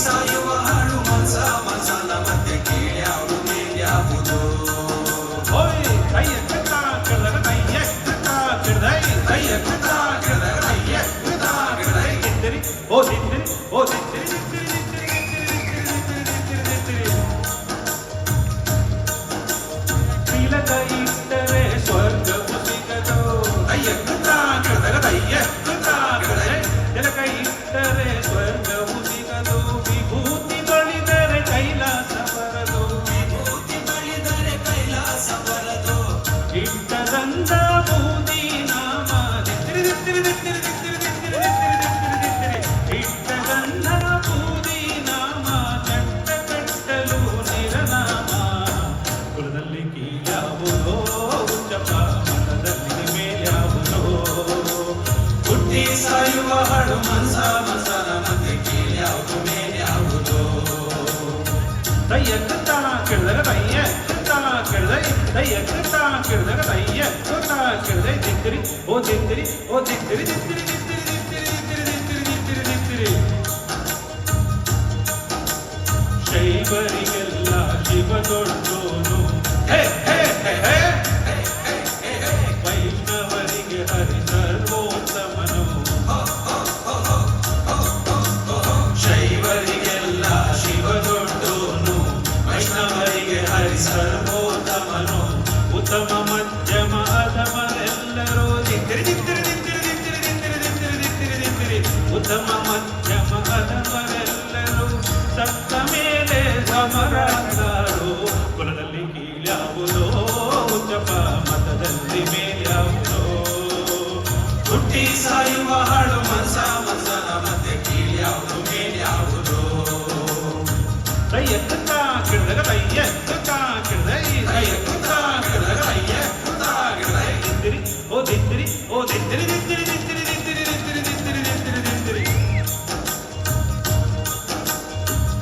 ಸಾಯುವ ಹಾಡು ಮನ್ಸ ಮನಸಾಲ ಮತ್ತೆ ಕೀಳ್ಯಾವುದು ಮೇಲ್ಯಾವುದು ಓಯ್ ಕೈಯ ಕಟ್ಟ ಕೆಳಗ ಕೈಯ ಕಟ್ಟ ಕೆಳಗೈ ಕೈಯ ಕಟ್ಟ ಕೆಳಗ ಕೈಯ ಕಟ್ಟ ಕೆಳಗೈ ತಿಂದಿರಿ ಓ ತಿಂದಿರಿ ಓ ತಿಂದಿರಿ ತಿಲಕ ಇಟ್ಟರೆ ಸ್ವರ್ಗವು ಸಿಗದು ಕೈಯ ಕಟ್ಟ ಕೆಳಗ ಕೈಯ ಕಟ್ಟ ಕೆಳಗೈ ತಿಲಕ ಇಟ್ಟರೆ ಸ್ವರ್ಗವು ಸಿಗದು ವಿಭೂತಿ ಬಳಿದರೆ ಕೈಲಾಸ ಬರದು ವಿಭೂತಿ ಬಳಿದರೆ ಕೈಲಾಸ ಬರದು ಇಟ್ಟದಂತ ಬೂದಿ ನಾಮ ಇಟ್ಟದಂತ ಬೂದಿ ನಾಮ ಚಟ್ಟ ಕಟ್ಟಲು ನಿರನಾಮ ಕುಲದಲ್ಲಿ ಕೀಳ್ಯಾವುದೋ ಉಚ್ಚಪ ಮನದಲ್ಲಿ ಮೇಲ್ಯಾವುದೋ ಹುಟ್ಟಿ ಸಾಯುವ ಹಾಡು ಮನ್ಸ ಮನಸಾಲ ಮತ್ತೆ ಕೀಳ್ಯಾವುದು ಮೇಲ್ಯಾವುದು ದಯ್ಯ ಕಟ್ಟ ಕೆಳಗ ದಯ್ಯ ಕಟ್ಟ ಕೆಳಗೈ ದಯ್ಯ ಕಟ್ಟ ಕೆಳಗ ದಯ್ಯ ಕಟ್ಟ ಕೆಳಗೈ ತಿಂತಿರಿ ಓ ತಿಂತಿರಿ ಓ ತಿಂತಿರಿ ತಿಂತಿರಿ ತಿಂತಿರಿ ತಿಂತಿರಿ ತಿಂತಿರಿ ತಿಂತಿರಿ ಶೈವರಿಗೆಲ್ಲ ಶಿವ ದೊಡ್ಡೋನು ಹೇ ಹೇ ಹೇ ಹೇ ವೈಷ್ಣವರಿಗೆ ಹರಿ ಸರ್ವೋತ್ತಮನು ಶೈವರಿಗೆಲ್ಲ ಶಿವ ದೊಡ್ಡೋನು ವೈಷ್ಣವರಿಗೆ ಹರಿ ಸರ್ವೋತ್ತಮನು ಉತ್ತಮ ಮಧ್ಯಮ ಅಧಮರೆಲ್ಲರೂ ತಿಂತಿರಿ ತಿಂತಿರಿ ತಿಂತಿರಿ ತಿಂತಿರಿ ತಿಂತಿರಿ ತಿಂತಿರಿ ತಿಂತಿರಿ ತಿಂತಿರಿ ಉತ್ತಮ ಮಧ್ಯಮ ಅಧಮರೆಲ್ಲರೂ ಸತ್ತ ಮೇಲೆ ಸಮರಾದರು ಕುಲದಲ್ಲಿ ಕೀಳ್ಯಾವುದೋ ಉಚ್ಚಪ ಮತದಲ್ಲಿ ಮೇಲ್ಯಾವುದೋ ಹುಟ್ಟಿ ಸಾಯುವ ಹಾಡು ಮನ್ಸ ಮನಸಾಲ ಮತ್ತೆ ಕೀಳ್ಯಾವುದು ಮೇಲ್ಯಾವುದು ದಯ್ಯ ಕಟ್ಟ ಕೆಳಗ ದಯ್ಯ ಕಟ್ಟ ಕೆಳಗೈ ದಯ್ಯ ಕಟ್ಟ ಕೆಳಗ ದಯ್ಯ ಕಟ್ಟ ಕೆಳಗೈ ತಿಂತಿರಿ ಓ ತಿಂತಿರಿ ಓ ತಿಂತಿರಿ ತಿಂತಿರಿ ತಿಂತಿರಿ ತಿಂತಿರಿ ತಿಂತಿರಿ ತಿಂತಿರಿ ತಿಂತಿರಿ ತಿಂತಿರಿ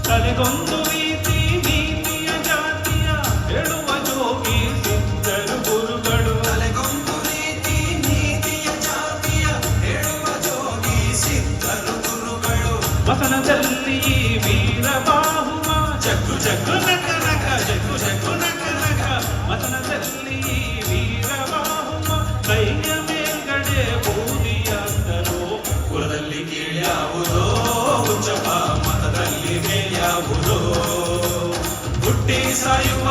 ತಲೆಗೊಂದು ರೀತಿ ನೀತಿಯ ಜಾತಿಯ ಹೇಳುವ ಜೋಗಿ ಸಿದ್ಧರು ಗುರುಗಳು ತಲೆಗೊಂದು ರೀತಿ ನೀತಿಯ ಜಾತಿಯ ಹೇಳುವ ಜೋಗಿ ಸಿದ್ಧರು ಗುರುಗಳು ವಸನದಲ್ಲಿ ವೀರ ಬಾಹುಮ ಜಗ್ಗು ಜಗ್ಗು ನಕ ನಕ ಜಗ್ಗು ಜಗ್ಗು ನಕ ನಕ ವಸನದಲ್ಲಿ ವೀರ ಬಾಹುಮ ಕೈಯ ಮೇಲ್ಗಡೆ ಬೂದಿಯಾದರು ಕುಲದಲ್ಲಿ ಕೀಳ್ಯಾವುದೋ ಉಚ್ಚಪ ಮತದಲ್ಲಿ ಮೇಲ್ಯಾವುದೋ ಹುಟ್ಟಿ ಸಾಯುವ